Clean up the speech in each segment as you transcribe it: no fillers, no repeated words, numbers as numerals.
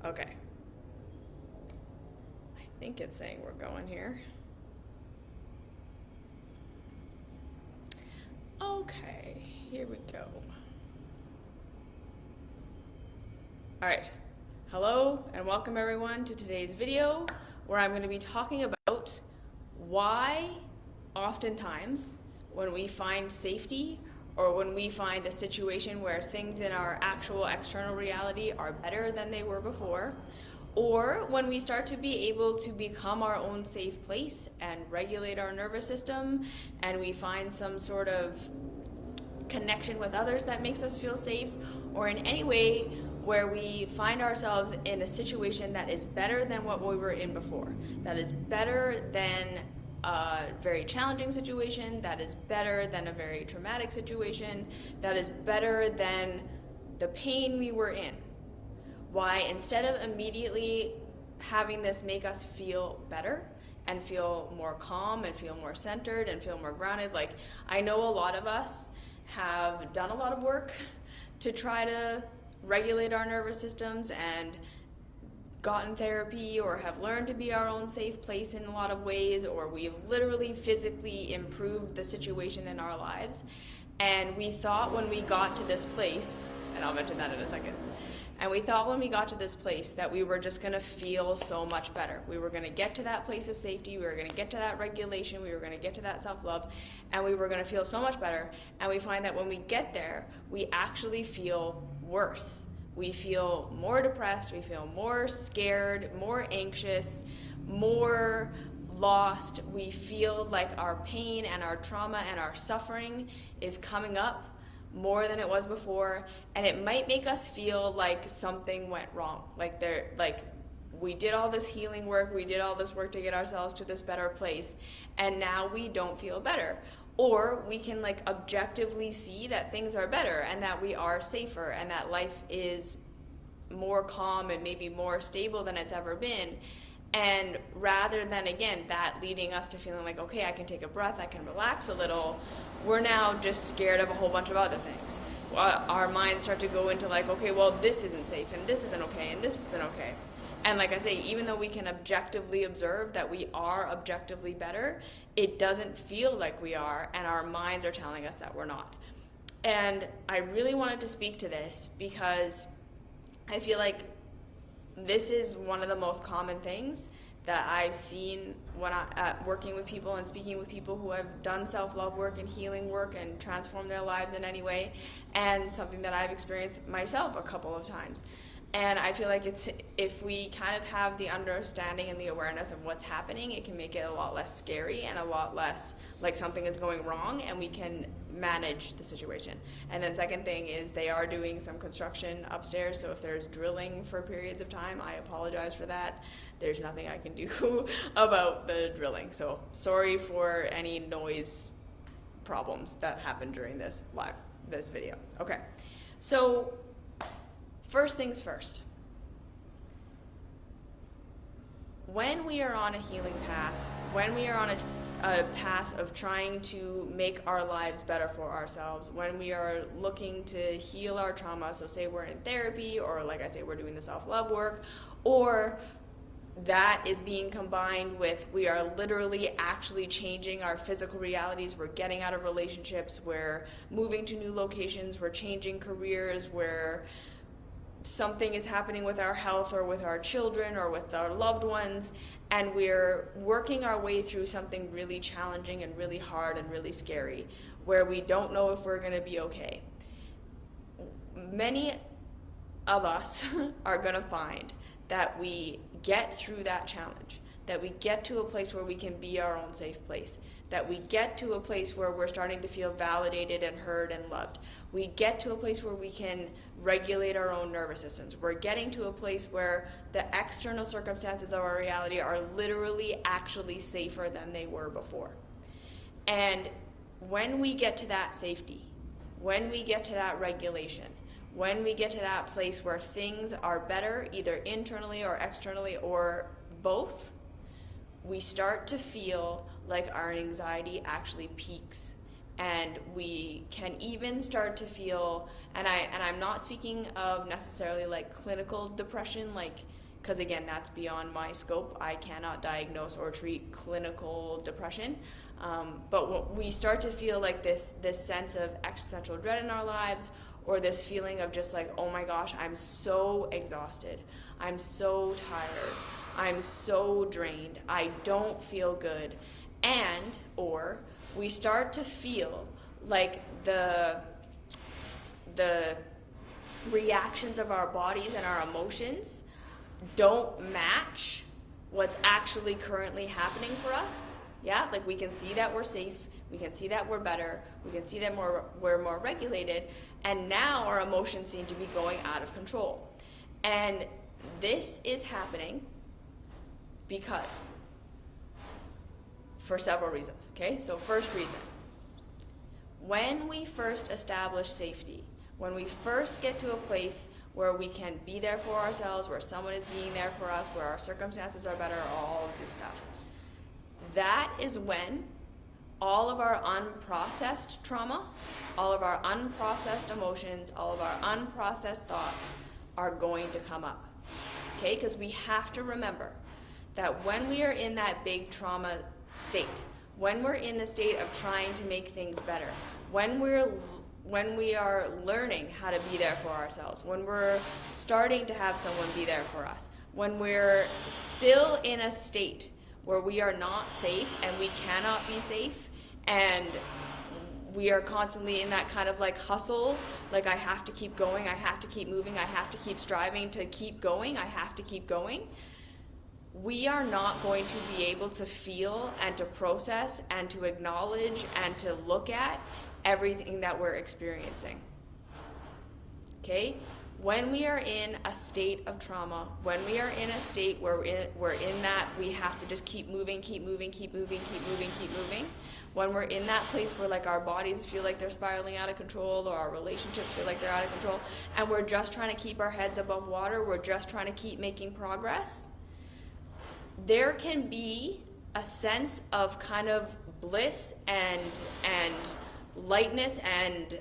Okay. I think it's saying we're going here. Okay, here we go. All right. Hello and welcome everyone to today's video where I'm going to be talking about why oftentimes when we find safety or when we find a situation where things in our actual external reality are better than they were before, or when we start to be able to become our own safe place and regulate our nervous system, and we find some sort of connection with others that makes us feel safe, or in any way where we find ourselves in a situation that is better than what we were in before, that is better than a very challenging situation, that is better than a very traumatic situation, that is better than the pain we were in. Why, instead of immediately having this make us feel better and feel more calm and feel more centered and feel more grounded, like I know a lot of us have done a lot of work to try to regulate our nervous systems and gotten therapy or have learned to be our own safe place in a lot of ways, or we've literally physically improved the situation in our lives. And we thought when we got to this place, and I'll mention that in a second, and we thought when we got to this place that we were just going to feel so much better. We were going to get to that place of safety, we were going to get to that regulation, we were going to get to that self-love, and we were going to feel so much better. And we find that when we get there, we actually feel worse. We feel more depressed, we feel more scared, more anxious, more lost. We feel like our pain and our trauma and our suffering is coming up more than it was before, and it might make us feel like something went wrong. Like we did all this healing work, we did all this work to get ourselves to this better place, and now we don't feel better. Or we can objectively see that things are better and that we are safer and that life is more calm and maybe more stable than it's ever been. And rather than, again, that leading us to feeling like, okay, I can take a breath, I can relax a little, we're now just scared of a whole bunch of other things. Our minds start to go into okay, well, this isn't safe, and this isn't okay, and this isn't okay. And like I say, even though we can objectively observe that we are objectively better, it doesn't feel like we are, and our minds are telling us that we're not. And I really wanted to speak to this because I feel like this is one of the most common things that I've seen when working with people and speaking with people who have done self-love work and healing work and transformed their lives in any way, and something that I've experienced myself a couple of times. And I feel like if we kind of have the understanding and the awareness of what's happening, it can make it a lot less scary and a lot less like something is going wrong, and we can manage the situation. And then second thing is they are doing some construction upstairs, so if there's drilling for periods of time, I apologize for that. There's nothing I can do about the drilling. So sorry for any noise problems that happen during this video. Okay, so first things first. When we are on a healing path, when we are on a path of trying to make our lives better for ourselves, when we are looking to heal our trauma, so say we're in therapy, or like I say, we're doing the self-love work, or that is being combined with we are literally actually changing our physical realities, we're getting out of relationships, we're moving to new locations, we're changing careers, we're something is happening with our health or with our children or with our loved ones, and we're working our way through something really challenging and really hard and really scary where we don't know if we're going to be okay. Many of us are going to find that we get through that challenge, that we get to a place where we can be our own safe place, that we get to a place where we're starting to feel validated and heard and loved. We get to a place where we can regulate our own nervous systems. We're getting to a place where the external circumstances of our reality are literally actually safer than they were before. And when we get to that safety, when we get to that regulation, when we get to that place where things are better, either internally or externally or both, we start to feel like our anxiety actually peaks and we can even start to feel, and I'm not speaking of necessarily like clinical depression, like, because again, that's beyond my scope. I cannot diagnose or treat clinical depression. But we start to feel like this sense of existential dread in our lives, or this feeling of just like, oh my gosh, I'm so exhausted, I'm so tired, I'm so drained, I don't feel good. And or we start to feel like the reactions of our bodies and our emotions don't match what's actually currently happening for us. Yeah, like we can see that we're safe, we can see that we're better, we can see that we're more regulated, and now our emotions seem to be going out of control. And this is happening because, for several reasons, okay? So first reason, when we first establish safety, when we first get to a place where we can be there for ourselves, where someone is being there for us, where our circumstances are better, all of this stuff, that is when all of our unprocessed trauma, all of our unprocessed emotions, all of our unprocessed thoughts are going to come up, okay? Because we have to remember that when we are in that big trauma state, when we're in the state of trying to make things better, when we are learning how to be there for ourselves, when we're starting to have someone be there for us, when we're still in a state where we are not safe and we cannot be safe, and we are constantly in that kind of like hustle, like I have to keep going, I have to keep moving, I have to keep striving to keep going, I have to keep going, we are not going to be able to feel and to process and to acknowledge and to look at everything that we're experiencing. Okay? When we are in a state of trauma, when we are in a state where we're in that we have to just keep moving, keep moving, keep moving, keep moving, keep moving, when we're in that place where like our bodies feel like they're spiraling out of control, or our relationships feel like they're out of control, and we're just trying to keep our heads above water, we're just trying to keep making progress, there can be a sense of kind of bliss and lightness and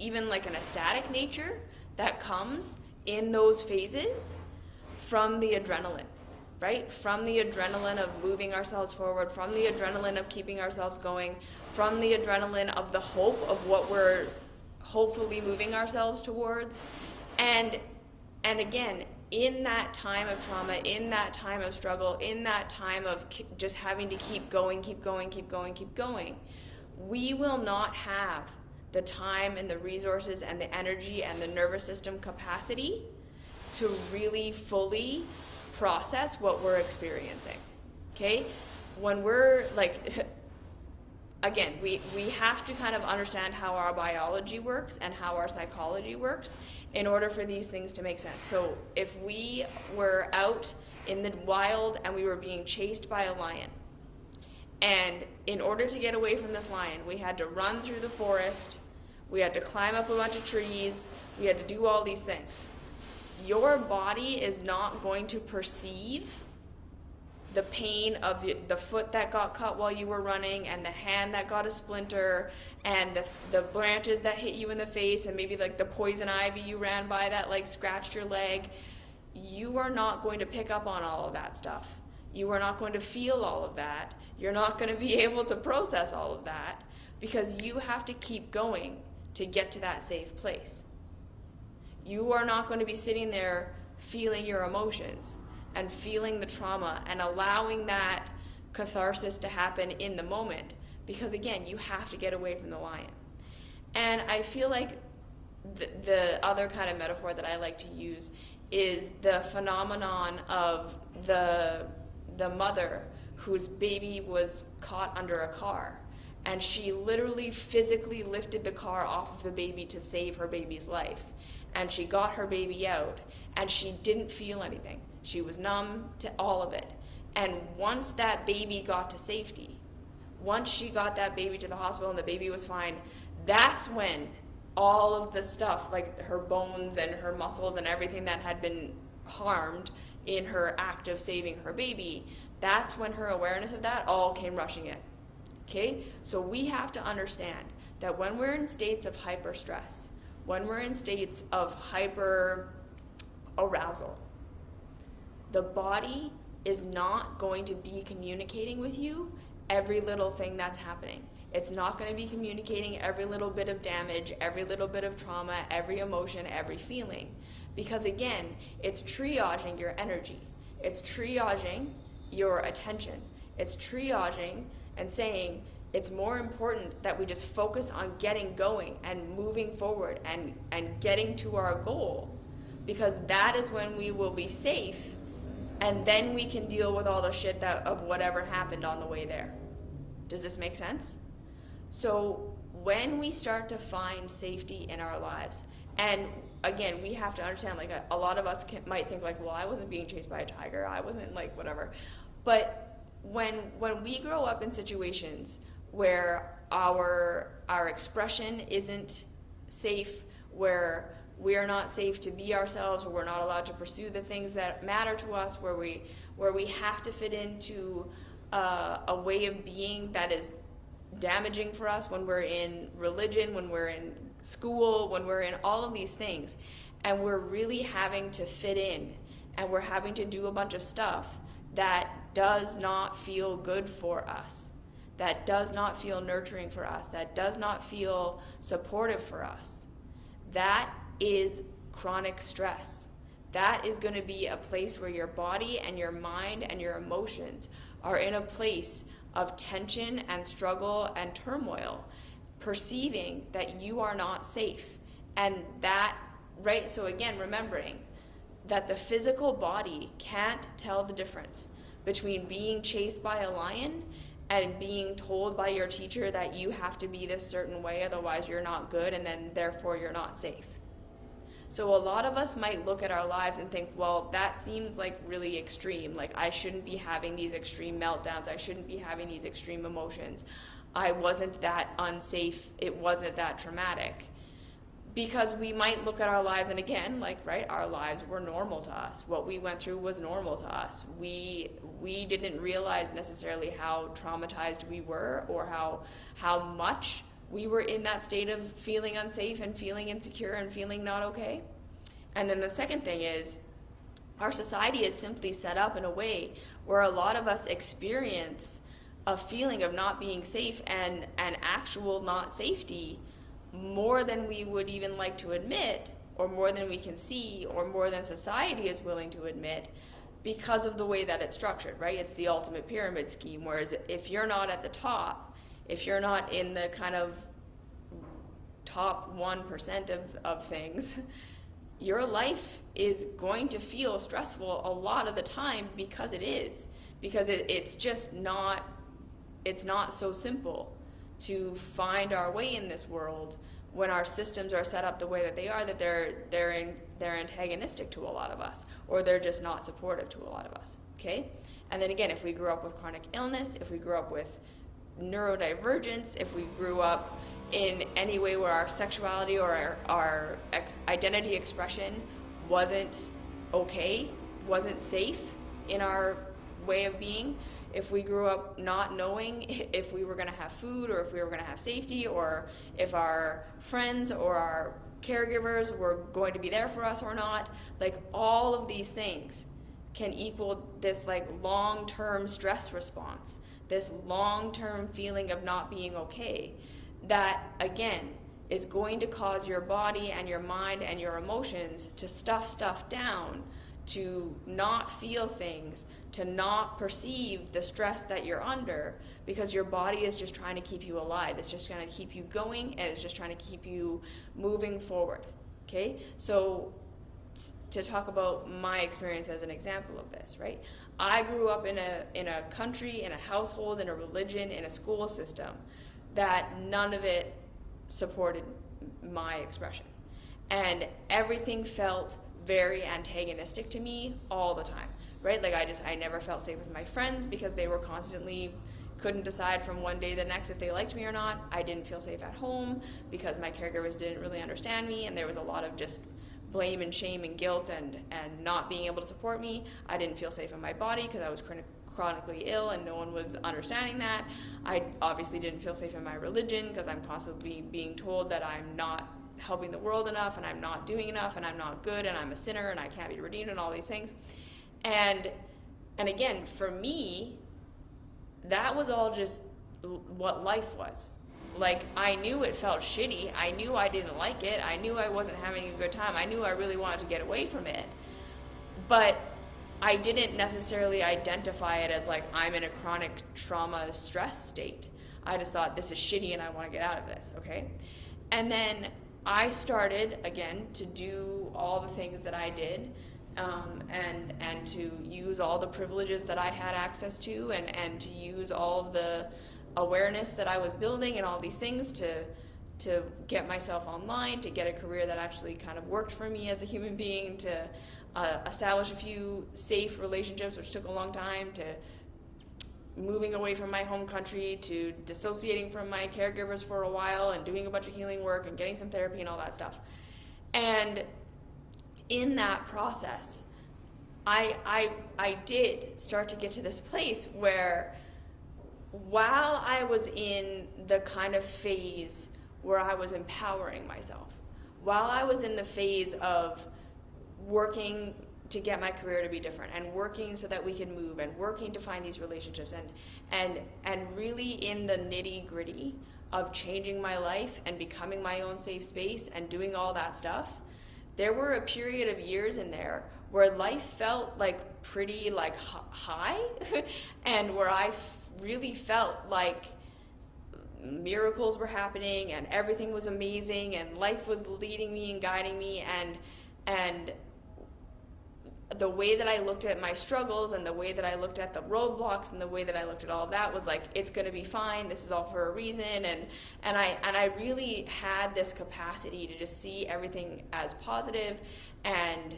even like an ecstatic nature that comes in those phases from the adrenaline, right? From the adrenaline of moving ourselves forward, from the adrenaline of keeping ourselves going, from the adrenaline of the hope of what we're hopefully moving ourselves towards. And again, in that time of trauma, in that time of struggle, in that time of just having to keep going, keep going, keep going, keep going, we will not have the time and the resources and the energy and the nervous system capacity to really fully process what we're experiencing, okay? When we're like, again, we have to kind of understand how our biology works and how our psychology works in order for these things to make sense. So if we were out in the wild and we were being chased by a lion, and in order to get away from this lion, we had to run through the forest, we had to climb up a bunch of trees, we had to do all these things. Your body is not going to perceive the pain of the foot that got cut while you were running, and the hand that got a splinter, and the branches that hit you in the face, and maybe like the poison ivy you ran by that like scratched your leg. You are not going to pick up on all of that stuff. You are not going to feel all of that. You're not going to be able to process all of that, because you have to keep going to get to that safe place. You are not going to be sitting there feeling your emotions and feeling the trauma and allowing that catharsis to happen in the moment, because again, you have to get away from the lion. And I feel like the other kind of metaphor that I like to use is the phenomenon of the mother whose baby was caught under a car, and she literally physically lifted the car off of the baby to save her baby's life, and she got her baby out, and she didn't feel anything. She was numb to all of it. And once that baby got to safety, once she got that baby to the hospital and the baby was fine, that's when all of the stuff, like her bones and her muscles and everything that had been harmed in her act of saving her baby, that's when her awareness of that all came rushing in. Okay? So we have to understand that when we're in states of hyper stress, when we're in states of hyper arousal, the body is not going to be communicating with you every little thing that's happening. It's not going to be communicating every little bit of damage, every little bit of trauma, every emotion, every feeling. Because again, it's triaging your energy. It's triaging your attention. It's triaging and saying it's more important that we just focus on getting going and moving forward and getting to our goal, because that is when we will be safe, and then we can deal with all the shit of whatever happened on the way there. Does this make sense? So when we start to find safety in our lives, and again, we have to understand, like, a lot of us might think like, well, I wasn't being chased by a tiger, I wasn't like whatever. But when we grow up in situations where our expression isn't safe, where we are not safe to be ourselves, where we're not allowed to pursue the things that matter to us, where we have to fit into a way of being that is damaging for us, when we're in religion, when we're in school, when we're in all of these things, and we're really having to fit in, and we're having to do a bunch of stuff that does not feel good for us, that does not feel nurturing for us, that does not feel supportive for us, that is chronic stress. That is going to be a place where your body and your mind and your emotions are in a place of tension and struggle and turmoil, perceiving that you are not safe. And that, right, so again, remembering that the physical body can't tell the difference between being chased by a lion and being told by your teacher that you have to be this certain way, otherwise you're not good, and then therefore you're not safe. So a lot of us might look at our lives and think, well, that seems like really extreme. Like, I shouldn't be having these extreme meltdowns. I shouldn't be having these extreme emotions. I wasn't that unsafe. It wasn't that traumatic. Because we might look at our lives, and again, like, right, our lives were normal to us. What we went through was normal to us. We didn't realize necessarily how traumatized we were, or how much we were in that state of feeling unsafe and feeling insecure and feeling not okay. And then the second thing is, our society is simply set up in a way where a lot of us experience a feeling of not being safe and actual not safety more than we would even like to admit, or more than we can see, or more than society is willing to admit, because of the way that it's structured, right? It's the ultimate pyramid scheme, whereas if you're not at the top, if you're not in the kind of top 1% of things, your life is going to feel stressful a lot of the time, because it's just not, it's not so simple to find our way in this world when our systems are set up the way that they are, that they're antagonistic to a lot of us, or they're just not supportive to a lot of us, okay? And then again, if we grew up with chronic illness, if we grew up with neurodivergence, if we grew up in any way where our sexuality or our identity expression wasn't okay, wasn't safe in our way of being, if we grew up not knowing if we were going to have food, or if we were going to have safety, or if our friends or our caregivers were going to be there for us or not, like, all of these things can equal this, like, long-term stress response, this long-term feeling of not being okay, that again is going to cause your body and your mind and your emotions to stuff stuff down, to not feel things, to not perceive the stress that you're under, because your body is just trying to keep you alive. It's just trying to keep you going, and it's just trying to keep you moving forward. Okay, so to talk about my experience as an example of this, right? I grew up in a country, in a household, in a religion, in a school system that none of it supported my expression, and everything felt very antagonistic to me all the time, right? Like, I never felt safe with my friends because they were constantly couldn't decide from one day to the next if they liked me or not. I didn't feel safe at home because my caregivers didn't really understand me, and there was a lot of just blame and shame and guilt and not being able to support me. I didn't feel safe in my body because I was chronically ill and no one was understanding that. I obviously didn't feel safe in my religion because I'm constantly being told that I'm not helping the world enough and I'm not doing enough and I'm not good and I'm a sinner and I can't be redeemed and all these things. And again, for me, that was all just what life was. Like, I knew it felt shitty. I knew I didn't like it. I knew I wasn't having a good time. I knew I really wanted to get away from it. But I didn't necessarily identify it as like, I'm in a chronic trauma stress state. I just thought, this is shitty and I want to get out of this, okay? And then I started, again, to do all the things that I did, and to use all the privileges that I had access to, and to use all of the awareness that I was building and all these things to get myself online, to get a career that actually kind of worked for me as a human being, to establish a few safe relationships, which took a long time, to moving away from my home country, to dissociating from my caregivers for a while and doing a bunch of healing work and getting some therapy and all that stuff. And in that process, I did start to get to this place where, while I was in the kind of phase where I was empowering myself, while I was in the phase of working to get my career to be different and working so that we can move and working to find these relationships and really in the nitty-gritty of changing my life and becoming my own safe space and doing all that stuff, there were a period of years in there where life felt like pretty like high and where I really felt like miracles were happening and everything was amazing and life was leading me and guiding me, and the way that I looked at my struggles and the way that I looked at the roadblocks and the way that I looked at all of that was like, it's going to be fine, this is all for a reason. And I really had this capacity to just see everything as positive, and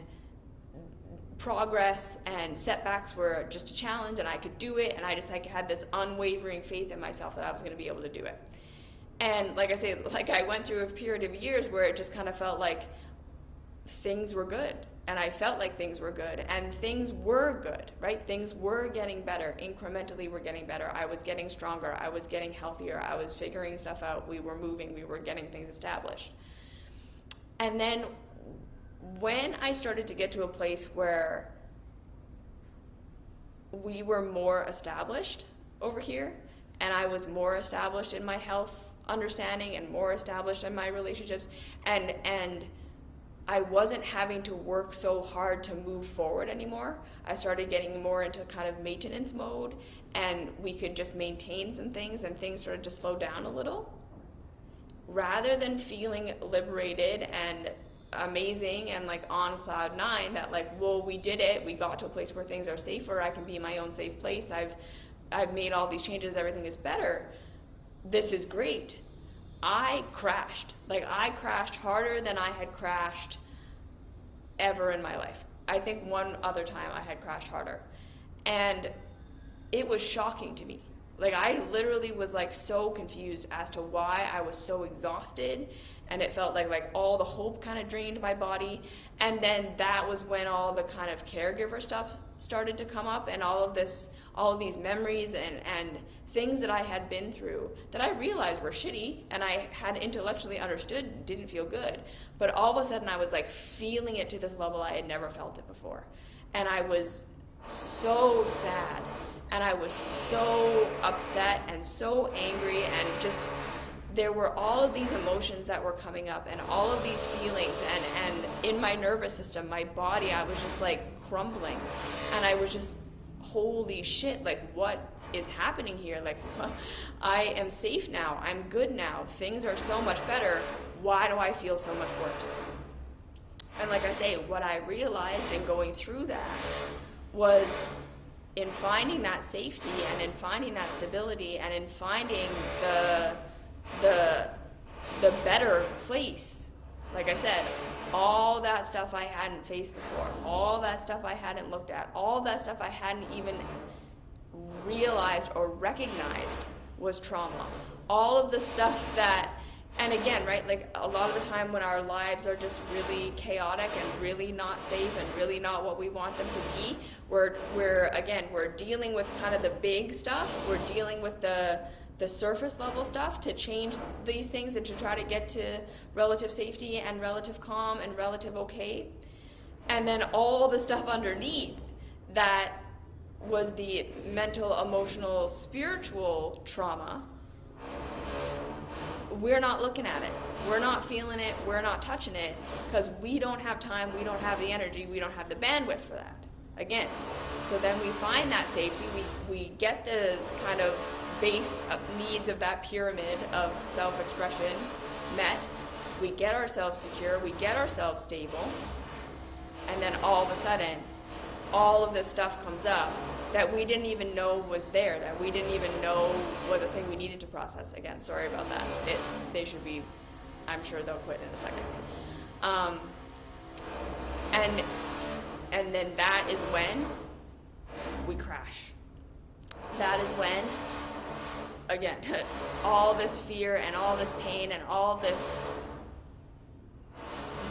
progress and setbacks were just a challenge and I could do it, and I just like had this unwavering faith in myself that I was going to be able to do it. And like I say, like I went through a period of years where it just kind of felt like things were good, and I felt like things were good, and things were good, right? Things were getting better. Incrementally were getting better. I was getting stronger. I was getting healthier. I was figuring stuff out. We were moving. We were getting things established. And then when I started to get to a place where we were more established over here, and I was more established in my health understanding and more established in my relationships, and I wasn't having to work so hard to move forward anymore. I started getting more into kind of maintenance mode, and we could just maintain some things, and things started to slow down a little. Rather than feeling liberated and amazing and like on cloud nine that like, well, we did it, we got to a place where things are safer, I can be my own safe place, I've made all these changes, everything is better, this is great. I crashed harder than I had crashed ever in my life. I think one other time I had crashed harder, and it was shocking to me. Like, I literally was like so confused as to why I was so exhausted, and it felt like all the hope kind of drained my body. And then that was when all the kind of caregiver stuff started to come up, and all of these memories and things that I had been through that I realized were shitty and I had intellectually understood didn't feel good. But all of a sudden I was like feeling it to this level I had never felt it before. And I was so sad, and I was so upset and so angry, and just there were all of these emotions that were coming up and all of these feelings, and in my nervous system, my body, I was just like crumbling, and I was just, holy shit, like what is happening here? Like, I am safe now, I'm good now, things are so much better, why do I feel so much worse? And like I say, what I realized in going through that was, in finding that safety and in finding that stability and in finding the better place, like I said, all that stuff I hadn't faced before, all that stuff I hadn't looked at, all that stuff I hadn't even realized or recognized was trauma. All of the stuff that And again, right, like a lot of the time when our lives are just really chaotic and really not safe and really not what we want them to be, we're dealing with kind of the big stuff. We're dealing with the surface level stuff to change these things and to try to get to relative safety and relative calm and relative okay. And then all the stuff underneath that was the mental, emotional, spiritual trauma, we're not looking at it. We're not feeling it. We're not touching it because we don't have time. We don't have the energy. We don't have the bandwidth for that. Again, so then we find that safety. We get the kind of base needs of that pyramid of self-expression met. We get ourselves secure. We get ourselves stable. And then all of a sudden, all of this stuff comes up that we didn't even know was there, that we didn't even know was a thing we needed to process. Again, sorry about that. They should be, I'm sure they'll quit in a second. And then that is when we crash. That is when, again, all this fear and all this pain and all this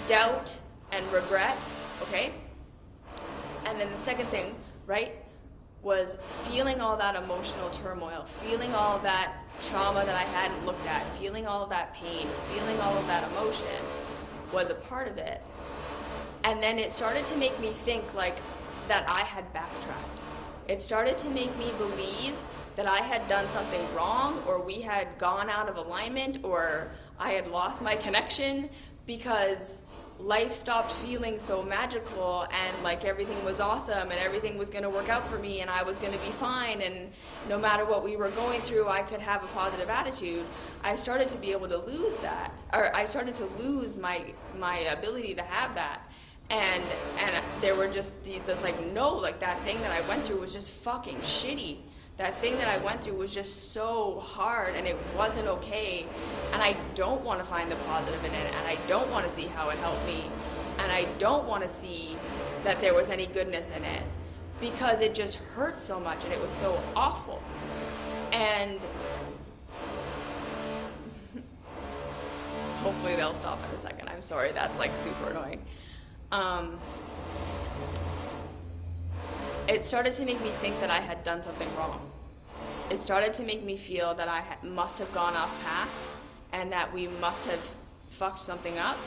doubt and regret, okay? And then the second thing, right, was feeling all that emotional turmoil, feeling all of that trauma that I hadn't looked at, feeling all of that pain, feeling all of that emotion was a part of it. And then it started to make me think like that I had backtracked. It started to make me believe that I had done something wrong, or we had gone out of alignment, or I had lost my connection because life stopped feeling so magical and like everything was awesome and everything was going to work out for me and I was going to be fine, and no matter what we were going through I could have a positive attitude. I started to be able to lose that, or I started to lose my ability to have that. And there were just these like, no, like that thing that I went through was just fucking shitty. That thing that I went through was just so hard and it wasn't okay, and I don't want to find the positive in it, and I don't want to see how it helped me, and I don't want to see that there was any goodness in it because it just hurt so much and it was so awful. And hopefully they'll stop in a second. I'm sorry, that's like super annoying. It started to make me think that I had done something wrong. It started to make me feel that I must have gone off path and that we must have fucked something up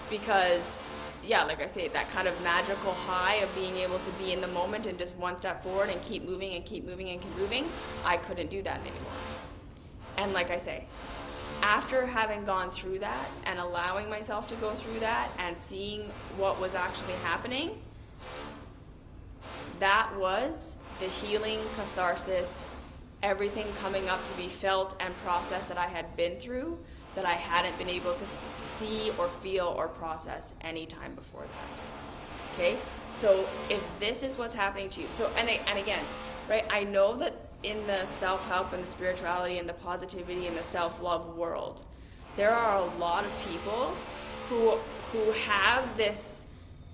because, yeah, like I say, that kind of magical high of being able to be in the moment and just one step forward and keep moving and keep moving and keep moving, I couldn't do that anymore. And like I say, after having gone through that and allowing myself to go through that and seeing what was actually happening, that was the healing, catharsis, everything coming up to be felt and processed that I had been through that I hadn't been able to see or feel or process any time before that. Okay? So if this is what's happening to you, so and again, right, I know that in the self-help and the spirituality and the positivity and the self-love world, there are a lot of people who have this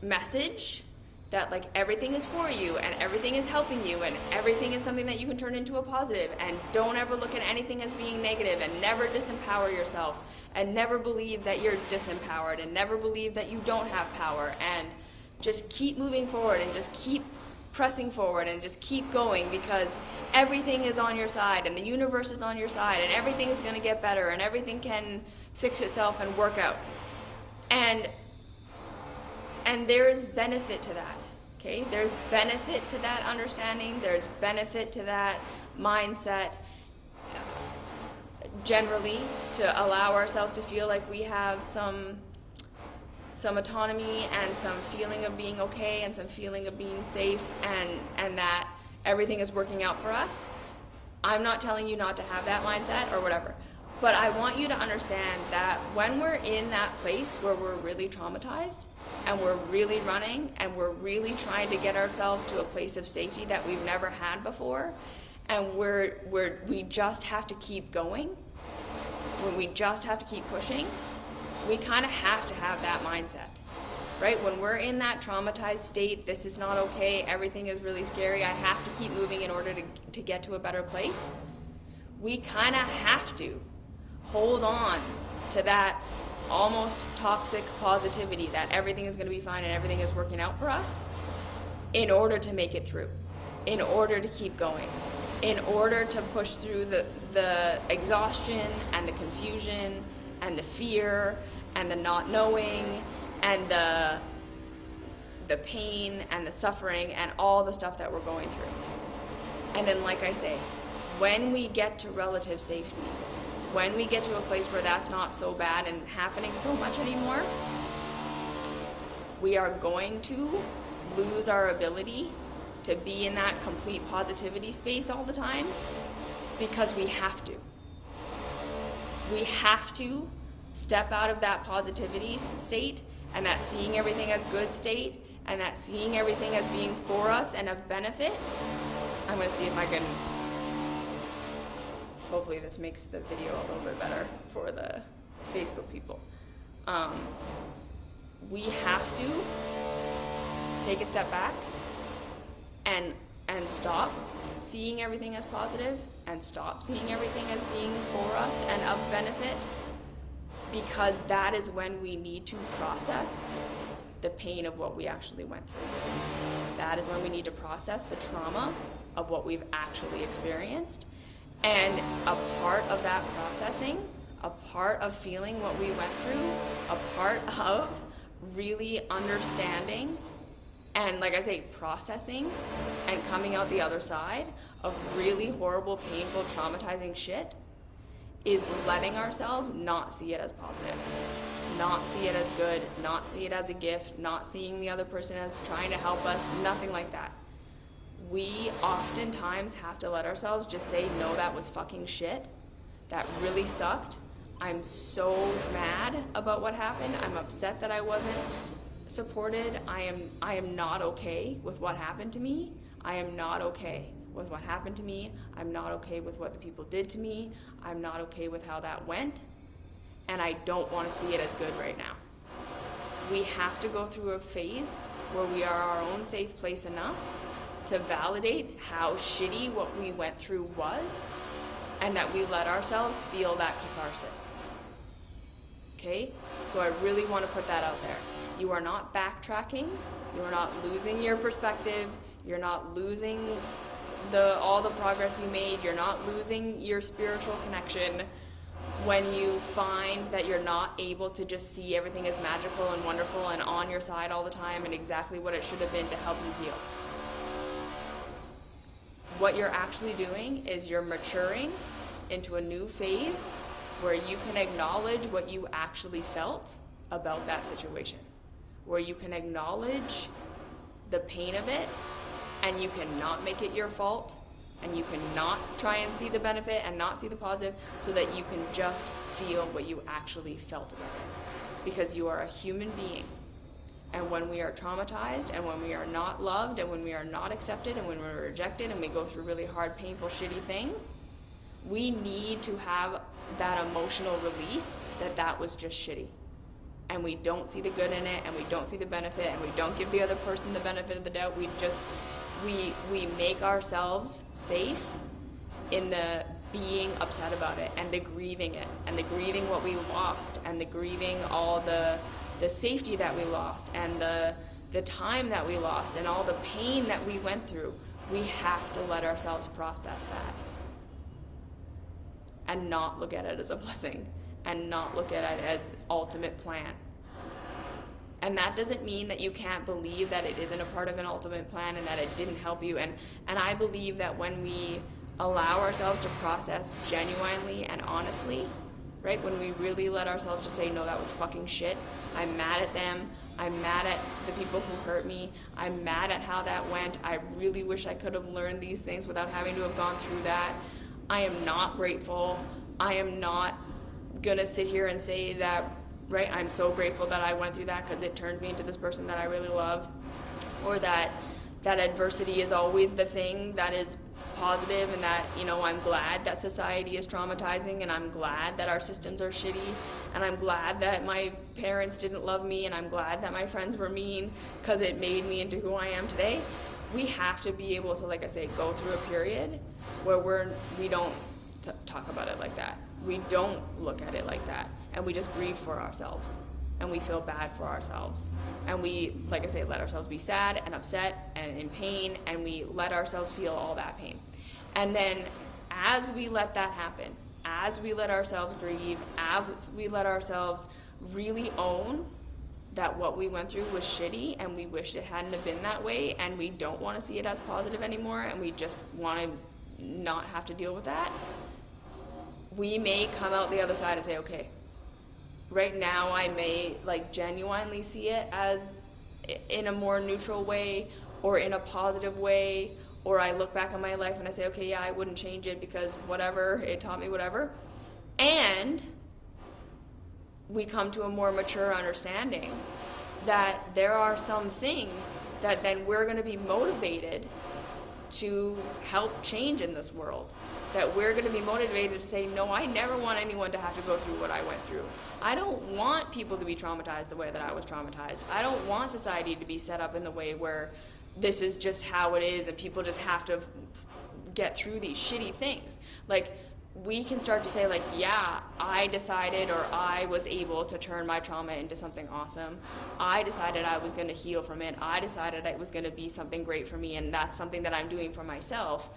message that like everything is for you and everything is helping you and everything is something that you can turn into a positive, and don't ever look at anything as being negative, and never disempower yourself, and never believe that you're disempowered, and never believe that you don't have power, and just keep moving forward and just keep pressing forward and just keep going because everything is on your side and the universe is on your side and everything is going to get better and everything can fix itself and work out. And there's benefit to that, okay? There's benefit to that understanding. There's benefit to that mindset generally, to allow ourselves to feel like we have some autonomy and some feeling of being okay and some feeling of being safe, and that everything is working out for us. I'm not telling you not to have that mindset or whatever, but I want you to understand that when we're in that place where we're really traumatized and we're really running and we're really trying to get ourselves to a place of safety that we've never had before, and we just have to keep going, when we just have to keep pushing, we kind of have to have that mindset, right? When we're in that traumatized state, this is not okay, everything is really scary, I have to keep moving in order to get to a better place, we kind of have to hold on to that almost toxic positivity that everything is going to be fine and everything is working out for us in order to make it through, in order to keep going, in order to push through the exhaustion and the confusion and the fear and the not knowing and the pain and the suffering and all the stuff that we're going through. And then, like I say, when we get to relative safety, when we get to a place where that's not so bad and happening so much anymore, we are going to lose our ability to be in that complete positivity space all the time, because we have to. We have to step out of that positivity state and that seeing everything as good state and that seeing everything as being for us and of benefit. I'm going to see if I can, hopefully this makes the video a little bit better for the Facebook people. We have to take a step back and stop seeing everything as positive and stop seeing everything as being for us and of benefit, because that is when we need to process the pain of what we actually went through. That is when we need to process the trauma of what we've actually experienced. And a part of that processing, a part of feeling what we went through, a part of really understanding and, like I say, processing and coming out the other side of really horrible, painful, traumatizing shit is letting ourselves not see it as positive, not see it as good, not see it as a gift, not seeing the other person as trying to help us, nothing like that. We oftentimes have to let ourselves just say, no, that was fucking shit. That really sucked. I'm so mad about what happened. I'm upset that I wasn't supported. I am not okay with what happened to me. I am not okay with what happened to me. I'm not okay with what the people did to me. I'm not okay with how that went. And I don't want to see it as good right now. We have to go through a phase where we are our own safe place enough to validate how shitty what we went through was, and that we let ourselves feel that catharsis. Okay? So I really want to put that out there. You are not backtracking. You are not losing your perspective. You're not losing all the progress you made. You're not losing your spiritual connection when you find that you're not able to just see everything as magical and wonderful and on your side all the time and exactly what it should have been to help you heal. What you're actually doing is you're maturing into a new phase where you can acknowledge what you actually felt about that situation, where you can acknowledge the pain of it, and you cannot make it your fault, and you cannot try and see the benefit and not see the positive, so that you can just feel what you actually felt about it. Because you are a human being. And when we are traumatized, and when we are not loved, and when we are not accepted, and when we're rejected, and we go through really hard, painful, shitty things, we need to have that emotional release that was just shitty. And we don't see the good in it, and we don't see the benefit, and we don't give the other person the benefit of the doubt. We make ourselves safe in the being upset about it, and the grieving it, and the grieving what we lost, and the grieving all the safety that we lost, and the time that we lost, and all the pain that we went through. We have to let ourselves process that and not look at it as a blessing, and not look at it as ultimate plan. And that doesn't mean that you can't believe that it isn't a part of an ultimate plan and that it didn't help you. And I believe that when we allow ourselves to process genuinely and honestly, right, when we really let ourselves just say, no, that was fucking shit. I'm mad at them. I'm mad at the people who hurt me. I'm mad at how that went. I really wish I could have learned these things without having to have gone through that. I am not grateful. I am not gonna sit here and say that, right, I'm so grateful that I went through that because it turned me into this person that I really love, or that adversity is always the thing that is positive, and that, you know, I'm glad that society is traumatizing, and I'm glad that our systems are shitty, and I'm glad that my parents didn't love me, and I'm glad that my friends were mean because it made me into who I am today. We have to be able to, like I say, go through a period where we don't talk about it like that. We don't look at it like that. and we just grieve for ourselves, and we feel bad for ourselves, and we, like I say, let ourselves be sad and upset and in pain, and we let ourselves feel all that pain. And then as we let that happen, as we let ourselves grieve, as we let ourselves really own that what we went through was shitty and we wish it hadn't have been that way, and we don't want to see it as positive anymore, and we just want to not have to deal with that, we may come out the other side and say, okay, right now I may like genuinely see it as in a more neutral way or in a positive way, or I look back on my life and I say, okay, yeah, I wouldn't change it because whatever, it taught me whatever. And we come to a more mature understanding that there are some things that then we're going to be motivated to help change in this world. That we're going to be motivated to say, no, I never want anyone to have to go through what I went through. I don't want people to be traumatized the way that I was traumatized. I don't want society to be set up in the way where this is just how it is and people just have to get through these shitty things. Like, we can start to say, like, yeah, I decided, or I was able to turn my trauma into something awesome. I decided I was going to heal from it. I decided it was going to be something great for me, and that's something that I'm doing for myself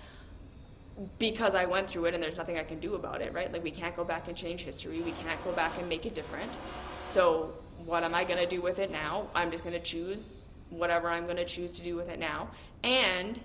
because I went through it, and there's nothing I can do about it, right? Like, we can't go back and change history. We can't go back and make it different. So what am I going to do with it now? I'm just going to choose whatever I'm going to choose to do with it now. And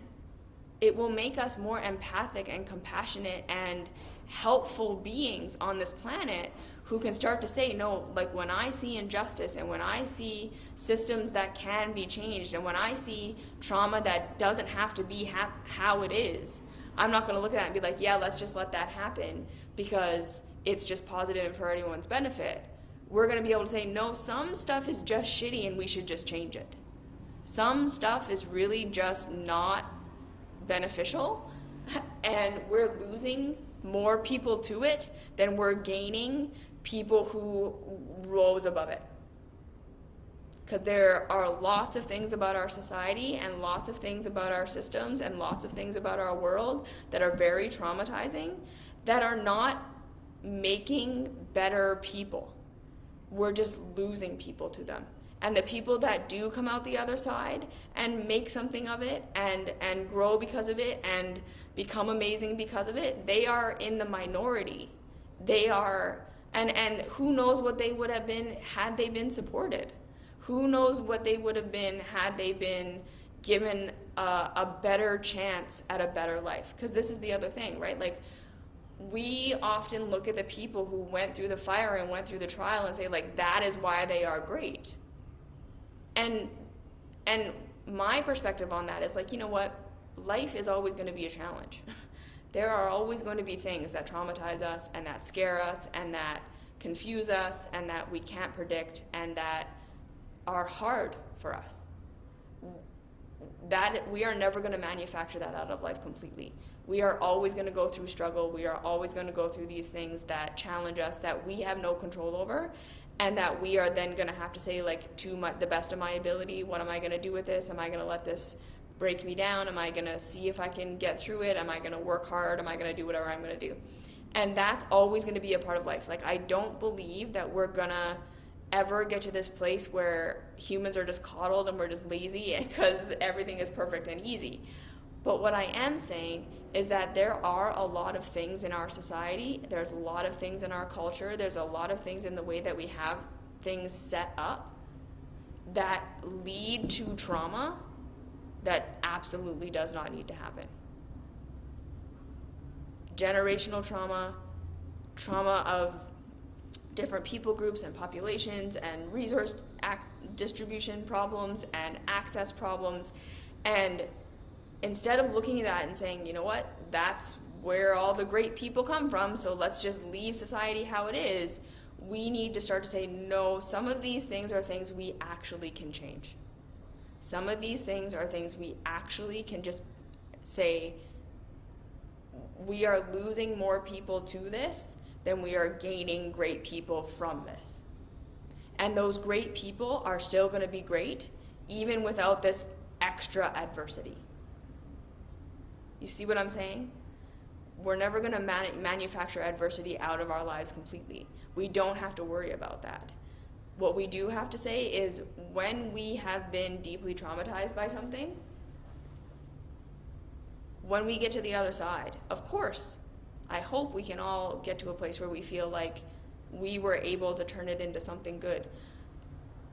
it will make us more empathic and compassionate and helpful beings on this planet who can start to say, no, like, when I see injustice and when I see systems that can be changed and when I see trauma that doesn't have to be how it is, I'm not going to look at that and be like, yeah, let's just let that happen because it's just positive and for anyone's benefit. We're going to be able to say, no, some stuff is just shitty and we should just change it. Some stuff is really just not beneficial, and we're losing more people to it than we're gaining people who rose above it. Because there are lots of things about our society and lots of things about our systems and lots of things about our world that are very traumatizing that are not making better people. We're just losing people to them. And the people that do come out the other side and make something of it and grow because of it and become amazing because of it, they are in the minority. They are, and who knows what they would have been had they been supported. Who knows what they would have been had they been given a better chance at a better life. Because this is the other thing, right? Like, we often look at the people who went through the fire and went through the trial and say, like, that is why they are great. And my perspective on that is like, you know what? Life is always going to be a challenge. There are always going to be things that traumatize us and that scare us and that confuse us and that we can't predict and that are hard for us. That we are never going to manufacture that out of life completely. We are always going to go through struggle. We are always going to go through these things that challenge us that we have no control over, and that we are then going to have to say, like, to the best of my ability, what am I going to do with this? Am I going to let this break me down? Am I going to see if I can get through it? Am I going to work hard? Am I going to do whatever I'm going to do? And that's always going to be a part of life. Like, I don't believe that we're going to ever get to this place where humans are just coddled and we're just lazy because everything is perfect and easy. But what I am saying is that there are a lot of things in our society, there's a lot of things in our culture, there's a lot of things in the way that we have things set up that lead to trauma that absolutely does not need to happen. Generational trauma, trauma of different people groups and populations and resource distribution problems and access problems. And instead of looking at that and saying, you know what, that's where all the great people come from, so let's just leave society how it is, we need to start to say, no, some of these things are things we actually can change. Some of these things are things we actually can just say, we are losing more people to this than we are gaining great people from this. And those great people are still going to be great, even without this extra adversity. You see what I'm saying? we're never going to manufacture adversity out of our lives completely. We don't have to worry about that. What we do have to say is, when we have been deeply traumatized by something, when we get to the other side, of course, I hope we can all get to a place where we feel like we were able to turn it into something good.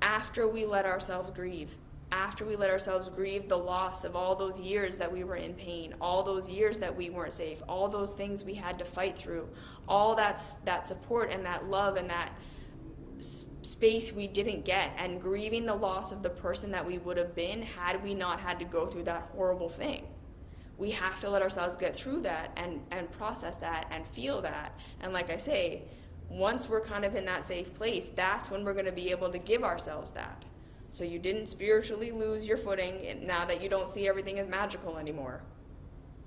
After we let ourselves grieve, the loss of all those years that we were in pain, all those years that we weren't safe, all those things we had to fight through, all that support and that love and that space we didn't get, and grieving the loss of the person that we would have been had we not had to go through that horrible thing. We have to let ourselves get through that and process that and feel that. And like I say, once we're kind of in that safe place, that's when we're going to be able to give ourselves that. So you didn't spiritually lose your footing now that you don't see everything as magical anymore.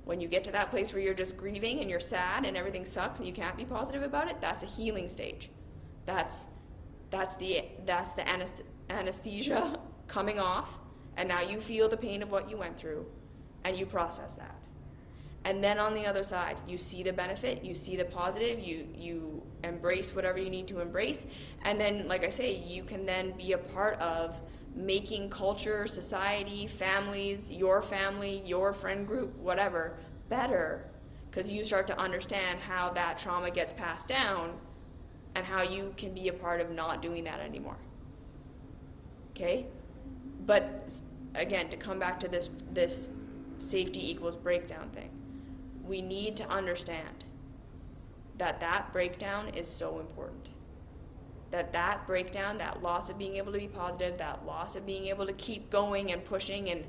When you get to that place where you're just grieving and you're sad and everything sucks and you can't be positive about it, that's a healing stage. That's the anesthesia coming off, and now you feel the pain of what you went through and you process that. And then on the other side, you see the benefit, you see the positive, you embrace whatever you need to embrace. And then, like I say, you can then be a part of making culture, society, families, your family, your friend group, whatever, better, because you start to understand how that trauma gets passed down and how you can be a part of not doing that anymore. Okay? But again, to come back to this safety equals breakdown thing, we need to understand that breakdown is so important. That breakdown, that loss of being able to be positive, that loss of being able to keep going and pushing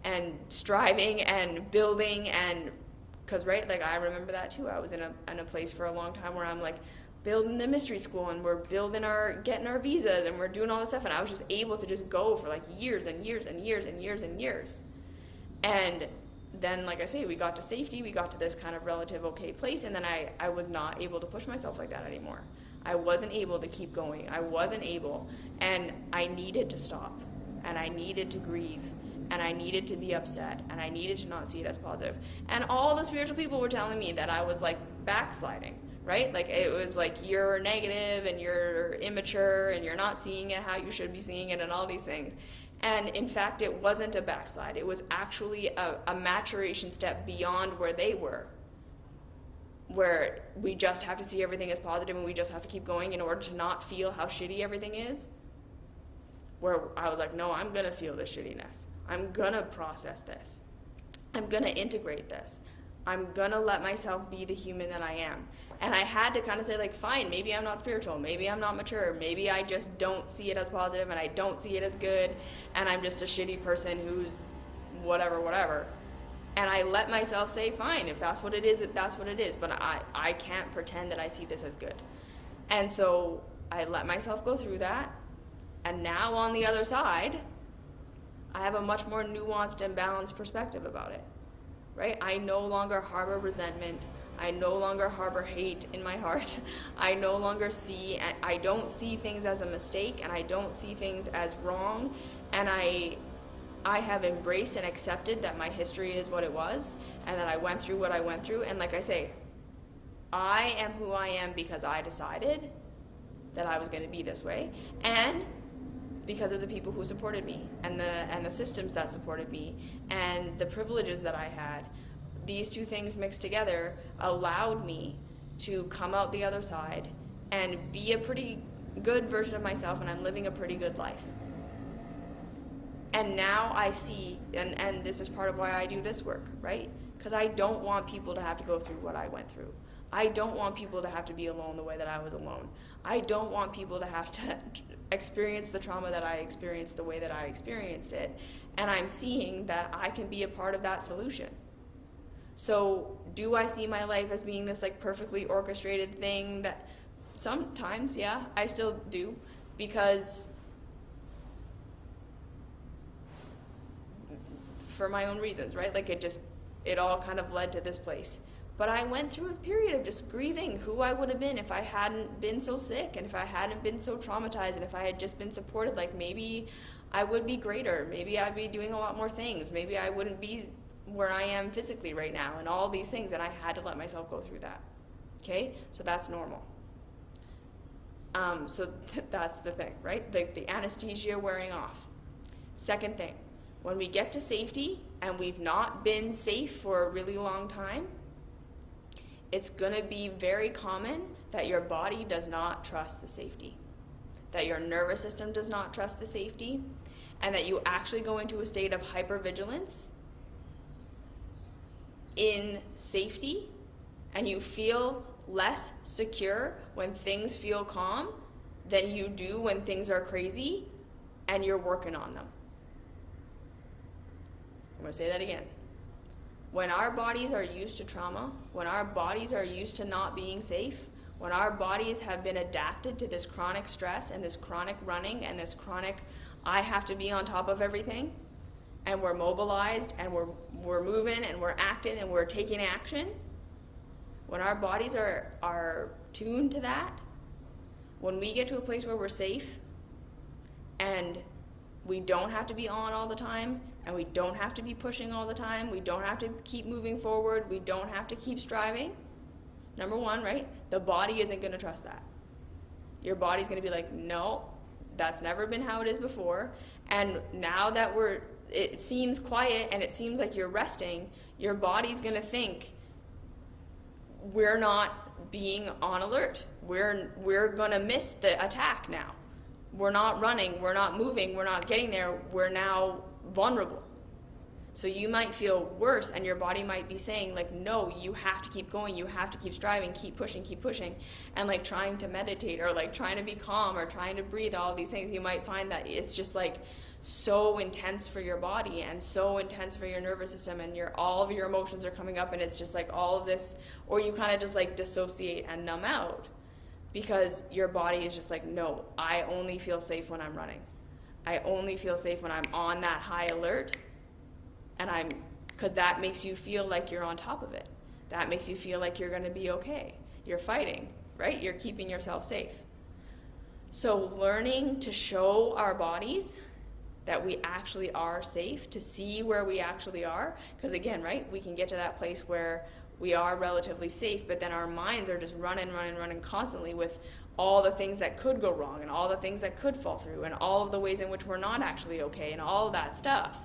and striving and building, and because right, like I remember that too. I was in a place for a long time where I'm like building the mystery school, and we're getting our visas, and we're doing all this stuff, and I was just able to just go for like years and years and years and years and years. And then, like I say, we got to safety, we got to this kind of relative okay place, and then I was not able to push myself like that anymore. I wasn't able to keep going. I wasn't able, and I needed to stop, and I needed to grieve, and I needed to be upset, and I needed to not see it as positive. And all the spiritual people were telling me that I was like backsliding, right? Like it was like, you're negative and you're immature and you're not seeing it how you should be seeing it and all these things. And in fact, it wasn't a backslide. It was actually a maturation step beyond where they were, where we just have to see everything as positive and we just have to keep going in order to not feel how shitty everything is. Where I was like, no, I'm going to feel this shittiness. I'm going to process this. I'm going to integrate this. I'm going to let myself be the human that I am. And I had to kind of say, like, fine, maybe I'm not spiritual, maybe I'm not mature, maybe I just don't see it as positive and I don't see it as good, and I'm just a shitty person who's whatever. And I let myself say, fine, if that's what it is, that's what it is, but I can't pretend that I see this as good. And so I let myself go through that, and now on the other side, I have a much more nuanced and balanced perspective about it, right? I no longer harbor resentment. I no longer harbor hate in my heart. I don't see things as a mistake, and I don't see things as wrong. And I have embraced and accepted that my history is what it was, and that I went through what I went through. And like I say, I am who I am because I decided that I was going to be this way, and because of the people who supported me, and the systems that supported me, and the privileges that I had. These two things mixed together allowed me to come out the other side and be a pretty good version of myself, and I'm living a pretty good life. And now I see, and this is part of why I do this work, right? Because I don't want people to have to go through what I went through. I don't want people to have to be alone the way that I was alone. I don't want people to have to experience the trauma that I experienced the way that I experienced it. And I'm seeing that I can be a part of that solution. So do I see my life as being this like perfectly orchestrated thing? That sometimes, yeah, I still do, because for my own reasons, right? Like it all kind of led to this place. But I went through a period of just grieving who I would have been if I hadn't been so sick, and if I hadn't been so traumatized, and if I had just been supported. Like maybe I would be greater, maybe I'd be doing a lot more things, maybe I wouldn't be where I am physically right now and all these things, and I had to let myself go through that. Okay? So that's normal. That's the thing, right? The anesthesia wearing off. Second thing, when we get to safety and we've not been safe for a really long time, it's going to be very common that your body does not trust the safety, that your nervous system does not trust the safety, and that you actually go into a state of hypervigilance in safety, and you feel less secure when things feel calm than you do when things are crazy and you're working on them. I'm going to say that again. When our bodies are used to trauma, when our bodies are used to not being safe, when our bodies have been adapted to this chronic stress and this chronic running and this chronic, I have to be on top of everything, and we're mobilized and we're moving and we're acting and we're taking action, when our bodies are tuned to that, when we get to a place where we're safe and we don't have to be on all the time, and we don't have to be pushing all the time, we don't have to keep moving forward, we don't have to keep striving. Number one, right? The body isn't going to trust that. Your body's going to be like, no, that's never been how it is before. And now that it seems quiet and it seems like you're resting, your body's going to think, we're not being on alert. We're going to miss the attack now. We're not running, we're not moving, we're not getting there, we're now vulnerable. So you might feel worse, and your body might be saying, like, no, you have to keep going, you have to keep striving, keep pushing, and like trying to meditate or like trying to be calm or trying to breathe, all these things. You might find that it's just like so intense for your body and so intense for your nervous system, and all of your emotions are coming up, and it's just like all of this, or you kind of just like dissociate and numb out because your body is just like, no, I only feel safe when I'm running. I only feel safe when I'm on that high alert, and because that makes you feel like you're on top of it. That makes you feel like you're going to be okay. You're fighting, right? You're keeping yourself safe. So learning to show our bodies that we actually are safe, to see where we actually are, because again, right, we can get to that place where we are relatively safe, but then our minds are just running constantly with all the things that could go wrong and all the things that could fall through and all of the ways in which we're not actually okay and all of that stuff.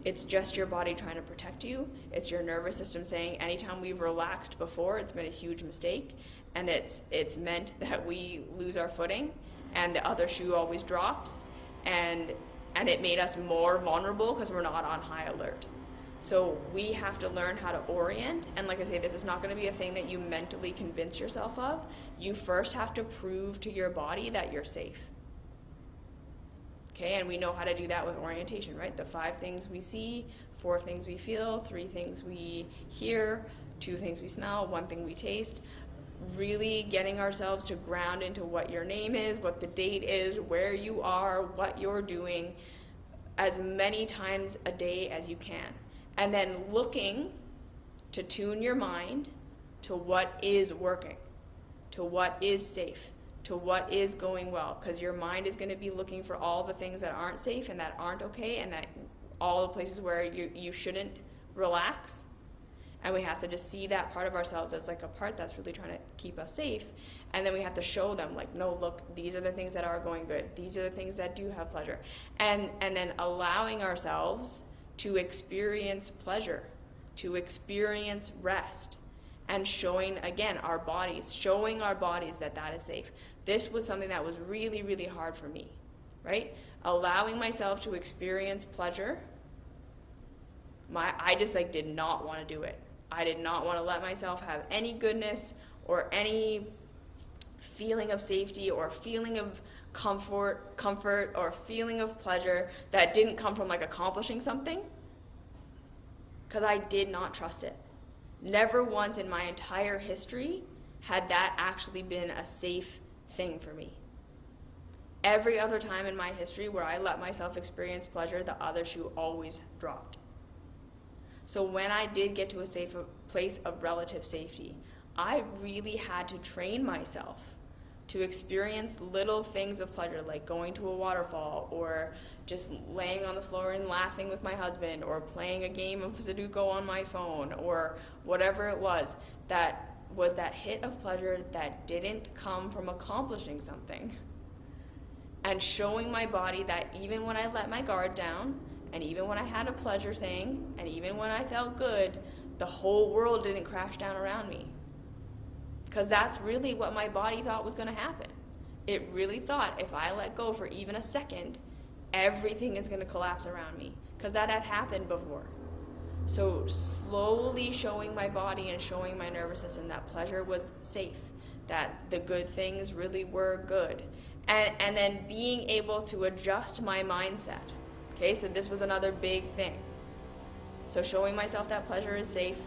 It's just your body trying to protect you. It's your nervous system saying anytime we've relaxed before, it's been a huge mistake, and it's meant that we lose our footing and the other shoe always drops, and it made us more vulnerable because we're not on high alert. So we have to learn how to orient, and like I say, this is not going to be a thing that you mentally convince yourself of. You first have to prove to your body that you're safe. Okay, and we know how to do that with orientation, right? The 5 things we see, 4 things we feel, 3 things we hear, 2 things we smell, 1 thing we taste. Really getting ourselves to ground into what your name is, what the date is, where you are, what you're doing, as many times a day as you can. And then looking to tune your mind to what is working, to what is safe, to what is going well, because your mind is going to be looking for all the things that aren't safe and that aren't okay, and that all the places where you shouldn't relax. And we have to just see that part of ourselves as like a part that's really trying to keep us safe. And then we have to show them, like, no, look, these are the things that are going good. These are the things that do have pleasure. And then allowing ourselves to experience pleasure, to experience rest, and showing, again, our bodies that that is safe. This was something that was really, really hard for me, right? Allowing myself to experience pleasure, I just like did not want to do it. I did not want to let myself have any goodness or any feeling of safety or feeling of comfort or feeling of pleasure that didn't come from like accomplishing something, because I did not trust it. Never once in my entire history had that actually been a safe thing for me. Every other time in my history where I let myself experience pleasure, the other shoe always dropped. So when I did get to a safe place of relative safety, I really had to train myself to experience little things of pleasure, like going to a waterfall, or just laying on the floor and laughing with my husband, or playing a game of Sudoku on my phone, or whatever it was that hit of pleasure that didn't come from accomplishing something. And showing my body that even when I let my guard down, and even when I had a pleasure thing, and even when I felt good, the whole world didn't crash down around me. Because that's really what my body thought was going to happen. It really thought if I let go for even a second, everything is going to collapse around me. Because that had happened before. So slowly showing my body and showing my nervous system that pleasure was safe, that the good things really were good. And then being able to adjust my mindset. Okay, so this was another big thing. So showing myself that pleasure is safe,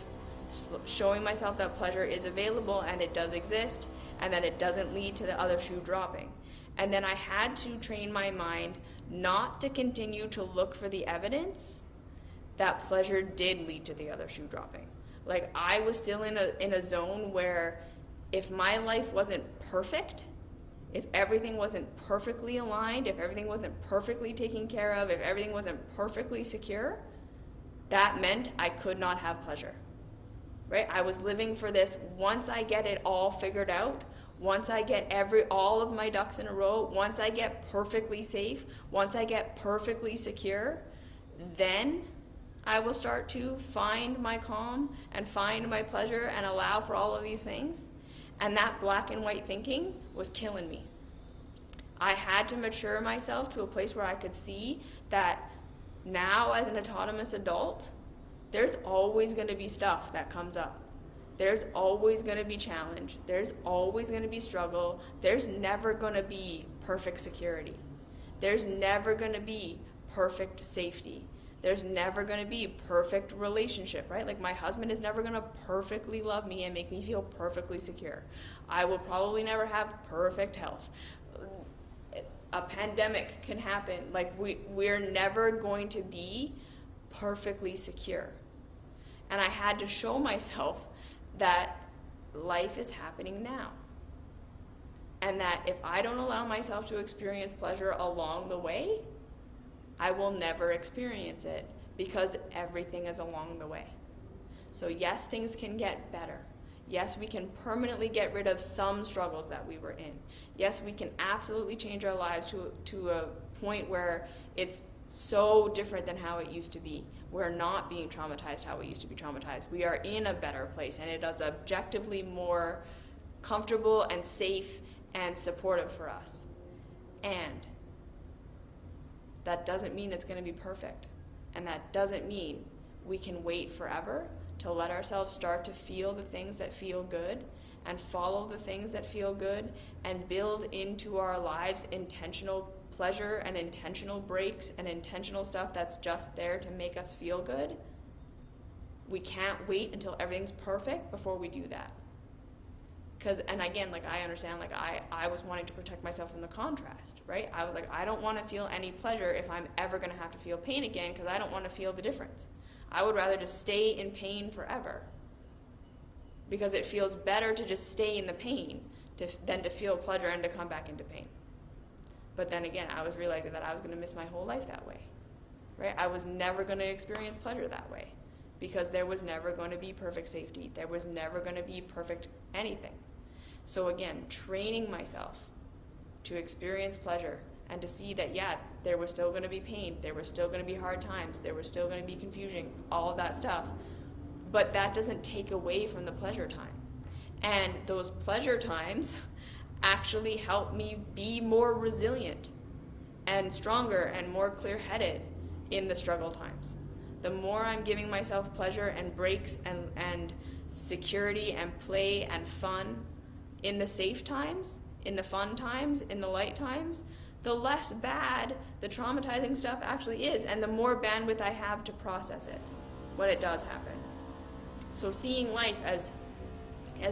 showing myself that pleasure is available and it does exist, and that it doesn't lead to the other shoe dropping. And then I had to train my mind not to continue to look for the evidence that pleasure did lead to the other shoe dropping. Like, I was still in a zone where if my life wasn't perfect, if everything wasn't perfectly aligned, if everything wasn't perfectly taken care of, if everything wasn't perfectly secure, that meant I could not have pleasure, right? I was living for this, once I get it all figured out, once I get all of my ducks in a row, once I get perfectly safe, once I get perfectly secure, then I will start to find my calm and find my pleasure and allow for all of these things. And that black and white thinking was killing me. I had to mature myself to a place where I could see that now, as an autonomous adult, there's always going to be stuff that comes up. There's always going to be challenge. There's always going to be struggle. There's never going to be perfect security. There's never going to be perfect safety. There's never going to be perfect relationship, right? Like, my husband is never going to perfectly love me and make me feel perfectly secure. I will probably never have perfect health. A pandemic can happen. Like, we're never going to be perfectly secure. And I had to show myself that life is happening now. And that if I don't allow myself to experience pleasure along the way, I will never experience it, because everything is along the way. So yes, things can get better. Yes, we can permanently get rid of some struggles that we were in. Yes, we can absolutely change our lives to a point where it's so different than how it used to be. We're not being traumatized how we used to be traumatized. We are in a better place, and it is objectively more comfortable and safe and supportive for us. And that doesn't mean it's going to be perfect. And that doesn't mean we can wait forever to let ourselves start to feel the things that feel good and follow the things that feel good and build into our lives intentional pleasure and intentional breaks and intentional stuff that's just there to make us feel good. We can't wait until everything's perfect before we do that. And again, like, I understand, like, I was wanting to protect myself from the contrast, right? I was like, I don't want to feel any pleasure if I'm ever going to have to feel pain again, because I don't want to feel the difference. I would rather just stay in pain forever, because it feels better to just stay in the pain than to feel pleasure and to come back into pain. But then again, I was realizing that I was going to miss my whole life that way, right? I was never going to experience pleasure that way, because there was never going to be perfect safety. There was never going to be perfect anything. So again, training myself to experience pleasure and to see that, yeah, there was still going to be pain, there were still going to be hard times, there was still going to be confusion, all of that stuff. But that doesn't take away from the pleasure time. And those pleasure times actually help me be more resilient and stronger and more clear-headed in the struggle times. The more I'm giving myself pleasure and breaks and security and play and fun in the safe times, in the fun times, in the light times, the less bad the traumatizing stuff actually is, and the more bandwidth I have to process it when it does happen. So seeing life as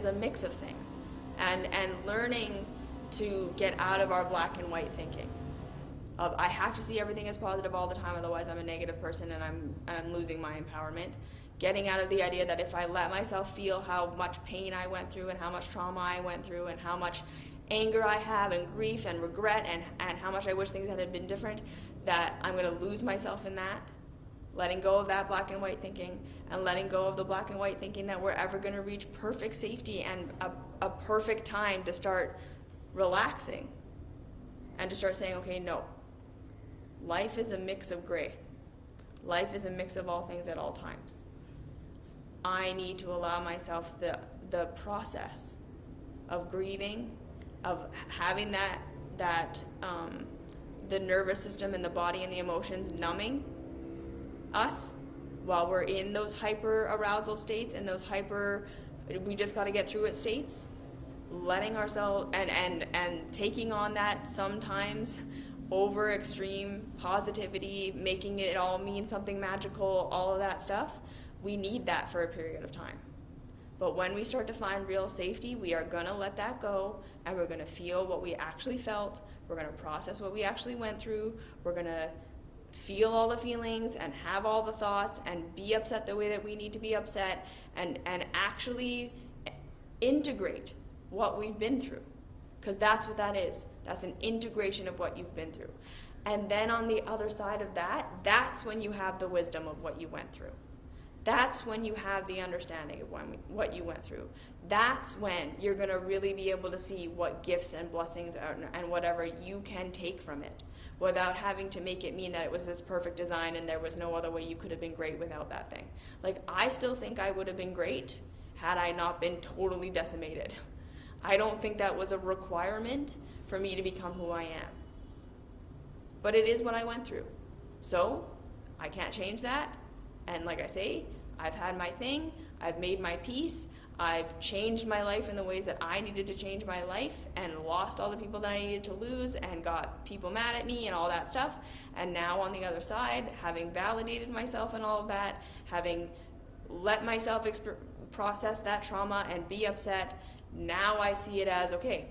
a mix of things, and learning to get out of our black and white thinking of, I have to see everything as positive all the time, otherwise I'm a negative person and I'm losing my empowerment. Getting out of the idea that if I let myself feel how much pain I went through and how much trauma I went through and how much anger I have and grief and regret and how much I wish things had been different, that I'm going to lose myself in that. Letting go of that black and white thinking, and letting go of the black and white thinking that we're ever going to reach perfect safety and a perfect time to start relaxing and to start saying, okay, no. Life is a mix of gray. Life is a mix of all things at all times. I need to allow myself the process of grieving, of having the nervous system and the body and the emotions numbing us while we're in those hyper arousal states and those we just got to get through it states, letting ourselves and taking on that sometimes over extreme positivity, making it all mean something magical, all of that stuff. We need that for a period of time. But when we start to find real safety, we are going to let that go, and we're going to feel what we actually felt. We're going to process what we actually went through. We're going to feel all the feelings and have all the thoughts and be upset the way that we need to be upset, and actually integrate what we've been through. Because that's what that is. That's an integration of what you've been through. And then on the other side of that, that's when you have the wisdom of what you went through. That's when you have the understanding of what you went through. That's when you're going to really be able to see what gifts and blessings and whatever you can take from it, without having to make it mean that it was this perfect design and there was no other way you could have been great without that thing. Like, I still think I would have been great had I not been totally decimated. I don't think that was a requirement for me to become who I am. But it is what I went through. So I can't change that. And like I say, I've had my thing, I've made my peace, I've changed my life in the ways that I needed to change my life, and lost all the people that I needed to lose, and got people mad at me and all that stuff. And now on the other side, having validated myself and all of that, having let myself process that trauma and be upset, now I see it as, okay,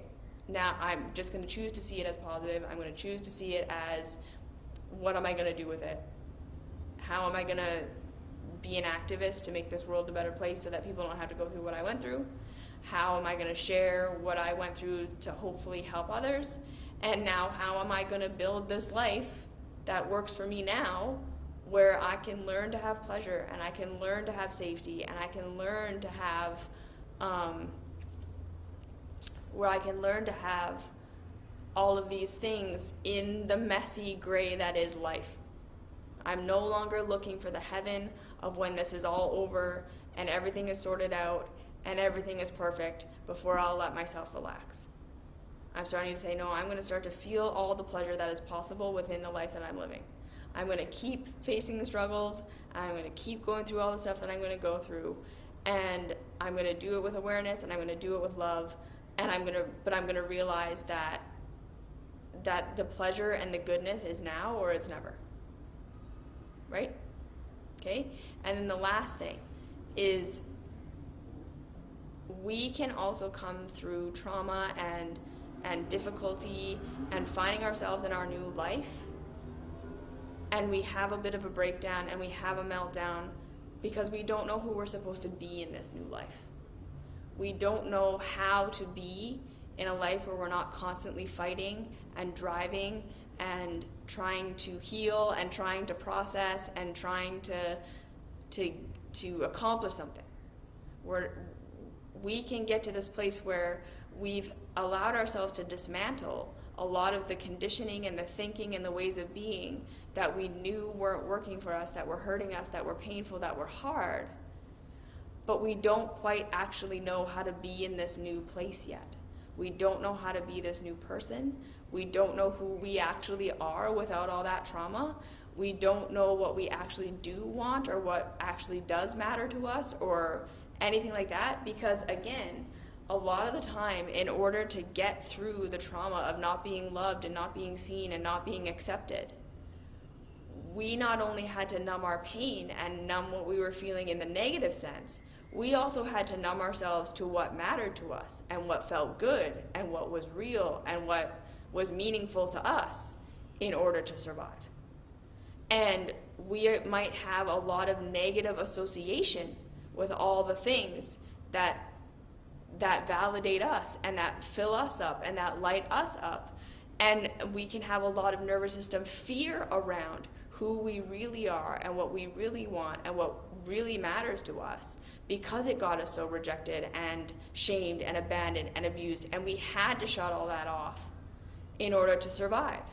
now I'm just going to choose to see it as positive. I'm going to choose to see it as, what am I going to do with it? How am I going to be an activist to make this world a better place so that people don't have to go through what I went through? How am I going to share what I went through to hopefully help others? And now, how am I going to build this life that works for me now, where I can learn to have pleasure, and I can learn to have safety, and I can learn to have all of these things in the messy gray that is life. I'm no longer looking for the heaven of when this is all over and everything is sorted out and everything is perfect before I'll let myself relax. I'm starting to say, no, I'm going to start to feel all the pleasure that is possible within the life that I'm living. I'm going to keep facing the struggles. I'm going to keep going through all the stuff that I'm going to go through. And I'm going to do it with awareness, and I'm going to do it with love. And I'm going to realize that the pleasure and the goodness is now, or it's never. Right? Okay? And then the last thing is, we can also come through trauma and difficulty and finding ourselves in our new life, and we have a bit of a breakdown and we have a meltdown because we don't know who we're supposed to be in this new life. We don't know how to be in a life where we're not constantly fighting and driving and trying to heal and trying to process and trying to accomplish something. We can get to this place where we've allowed ourselves to dismantle a lot of the conditioning and the thinking and the ways of being that we knew weren't working for us, that were hurting us, that were painful, that were hard. But we don't quite actually know how to be in this new place yet. We don't know how to be this new person. We don't know who we actually are without all that trauma. We don't know what we actually do want or what actually does matter to us or anything like that, because again, a lot of the time, in order to get through the trauma of not being loved and not being seen and not being accepted, we not only had to numb our pain and numb what we were feeling in the negative sense, we also had to numb ourselves to what mattered to us and what felt good and what was real and what was meaningful to us in order to survive. And we might have a lot of negative association with all the things that that validate us and that fill us up and that light us up. And we can have a lot of nervous system fear around who we really are and what we really want and what really matters to us, because it got us so rejected and shamed and abandoned and abused, and we had to shut all that off in order to survive.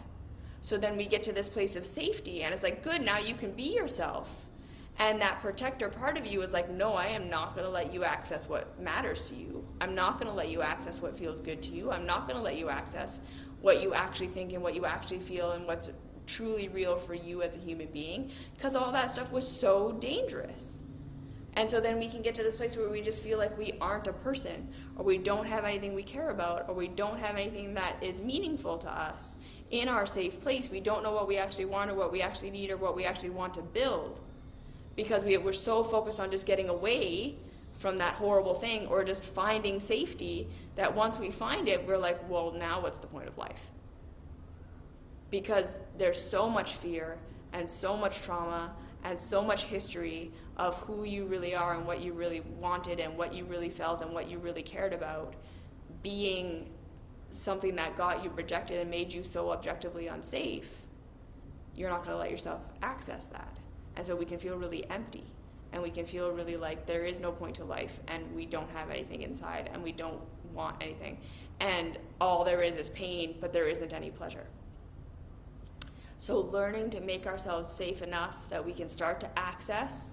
So then we get to this place of safety, and it's like, good, now you can be yourself. And that protector part of you is like, no, I am not going to let you access what matters to you. I'm not going to let you access what feels good to you. I'm not going to let you access what you actually think and what you actually feel and what's truly real for you as a human being, because all that stuff was so dangerous. And so then we can get to this place where we just feel like we aren't a person, or we don't have anything we care about, or we don't have anything that is meaningful to us in our safe place. We don't know what we actually want or what we actually need or what we actually want to build, because we're so focused on just getting away from that horrible thing or just finding safety, that once we find it, we're like, well, now what's the point of life? Because there's so much fear and so much trauma and so much history of who you really are and what you really wanted and what you really felt and what you really cared about being something that got you rejected and made you so objectively unsafe. You're not going to let yourself access that. And so we can feel really empty, and we can feel really like there is no point to life, and we don't have anything inside, and we don't want anything. And all there is pain, but there isn't any pleasure. So learning to make ourselves safe enough that we can start to access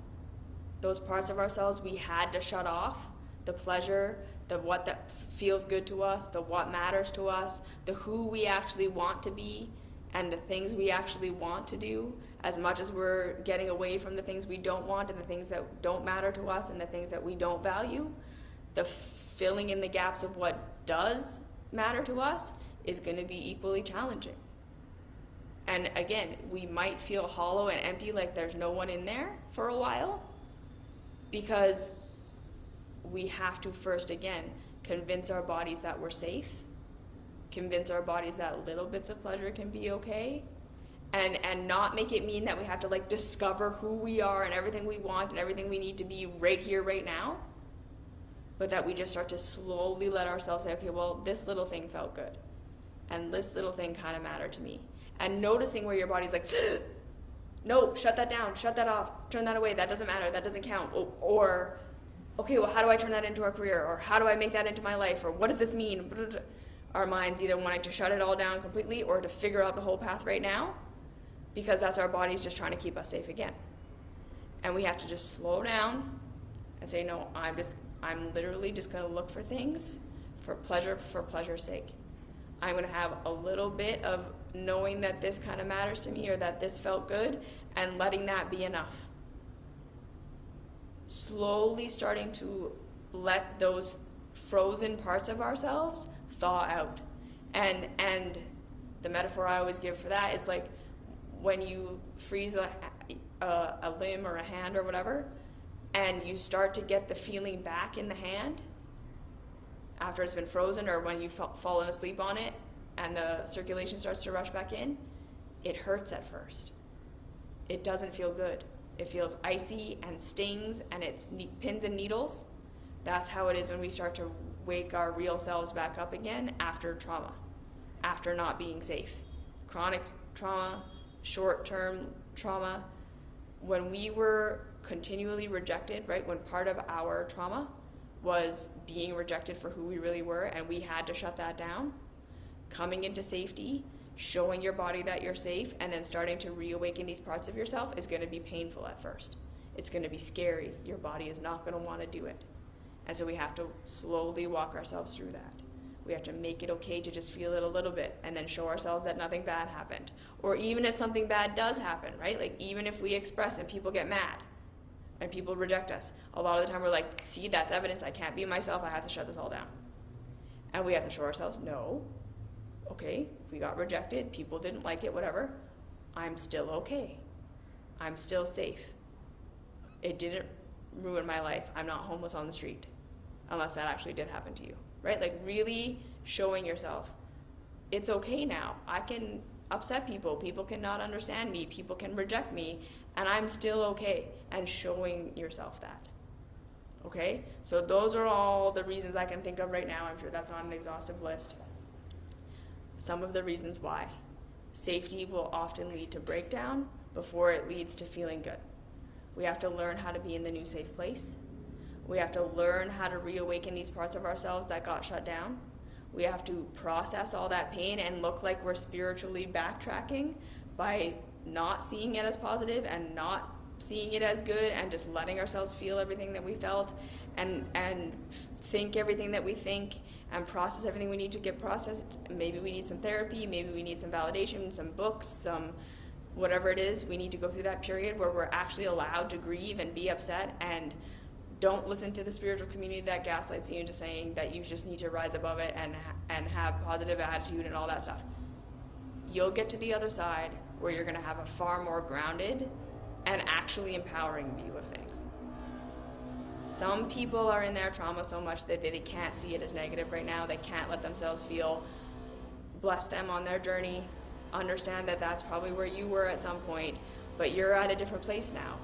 those parts of ourselves we had to shut off, the pleasure, the what that feels good to us, the what matters to us, the who we actually want to be, and the things we actually want to do, as much as we're getting away from the things we don't want and the things that don't matter to us and the things that we don't value. The filling in the gaps of what does matter to us is going to be equally challenging. And again, we might feel hollow and empty, like there's no one in there for a while, because we have to first, again, convince our bodies that we're safe, convince our bodies that little bits of pleasure can be okay, and not make it mean that we have to like discover who we are and everything we want and everything we need to be right here, right now, but that we just start to slowly let ourselves say, okay, well, this little thing felt good, and this little thing kind of mattered to me. And noticing where your body's like, no, shut that down, shut that off, turn that away, that doesn't matter, that doesn't count. Or, okay, well, how do I turn that into a career? Or how do I make that into my life? Or what does this mean? Our mind's either wanting to shut it all down completely or to figure out the whole path right now, because that's our body's just trying to keep us safe again. And we have to just slow down and say, no, I'm literally just going to look for things for pleasure's sake. I'm going to have a little bit of knowing that this kind of matters to me or that this felt good, and letting that be enough. Slowly starting to let those frozen parts of ourselves thaw out. And the metaphor I always give for that is like when you freeze a limb or a hand or whatever, and you start to get the feeling back in the hand after it's been frozen, or when you've fallen asleep on it and the circulation starts to rush back in, it hurts at first. It doesn't feel good. It feels icy and stings, and it's pins and needles. That's how it is when we start to wake our real selves back up again after trauma, after not being safe. Chronic trauma, short-term trauma. When we were continually rejected, right, when part of our trauma was being rejected for who we really were, and we had to shut that down, coming into safety, showing your body that you're safe, and then starting to reawaken these parts of yourself is going to be painful at first. It's going to be scary. Your body is not going to want to do it. And so we have to slowly walk ourselves through that. We have to make it okay to just feel it a little bit, and then show ourselves that nothing bad happened. Or even if something bad does happen, right? Like even if we express and people get mad and people reject us, a lot of the time we're like, see, that's evidence I can't be myself, I have to shut this all down. And we have to show ourselves, no, okay, we got rejected, people didn't like it, whatever, I'm still okay. I'm still safe. It didn't ruin my life. I'm not homeless on the street, unless that actually did happen to you, right? Like really showing yourself, it's okay now. I can upset people. People cannot understand me. People can reject me, and I'm still okay. And showing yourself that. Okay? So those are all the reasons I can think of right now. I'm sure that's not an exhaustive list. Some of the reasons why. Safety will often lead to breakdown before it leads to feeling good. We have to learn how to be in the new safe place. We have to learn how to reawaken these parts of ourselves that got shut down. We have to process all that pain and look like we're spiritually backtracking by not seeing it as positive and not seeing it as good and just letting ourselves feel everything that we felt and think everything that we think and process everything we need to get processed. Maybe we need some therapy, maybe we need some validation, some books, some whatever it is. We need to go through that period where we're actually allowed to grieve and be upset, and don't listen to the spiritual community that gaslights you into saying that you just need to rise above it and have positive attitude and all that stuff. You'll get to the other side where you're going to have a far more grounded and actually empowering view of things. Some people are in their trauma so much that they can't see it as negative right now. They can't let themselves feel. Bless them on their journey. Understand that that's probably where you were at some point, but you're at a different place now,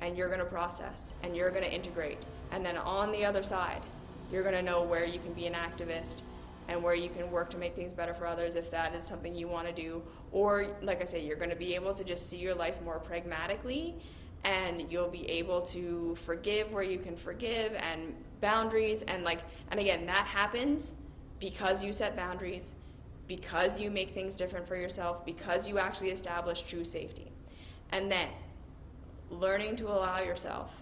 and you're going to process and you're going to integrate. And then on the other side, you're going to know where you can be an activist and where you can work to make things better for others if that is something you want to do. Or, like I say, you're going to be able to just see your life more pragmatically, and you'll be able to forgive where you can forgive, and boundaries, and again, that happens because you set boundaries, because you make things different for yourself, because you actually establish true safety. And then learning to allow yourself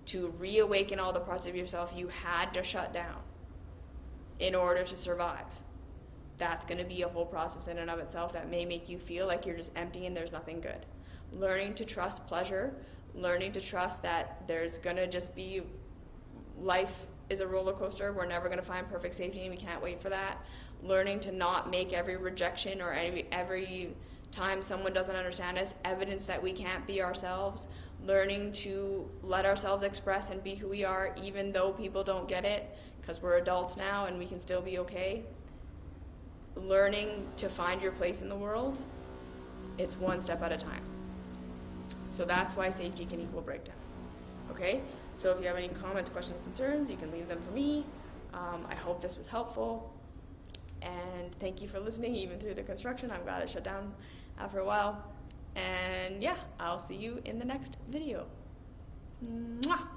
to reawaken all the parts of yourself you had to shut down in order to survive. That's going to be a whole process in and of itself that may make you feel like you're just empty and there's nothing good. Learning to trust pleasure, learning to trust that there's going to just be, life is a roller coaster. We're never going to find perfect safety, and we can't wait for that. Learning to not make every rejection or every time someone doesn't understand us evidence that we can't be ourselves. Learning to let ourselves express and be who we are even though people don't get it, because we're adults now and we can still be okay. Learning to find your place in the world. It's one step at a time. So that's why safety can equal breakdown. Okay? So if you have any comments, questions, concerns, you can leave them for me. I hope this was helpful. And thank you for listening even through the construction. I'm glad it shut down after a while. And yeah, I'll see you in the next video. Mwah!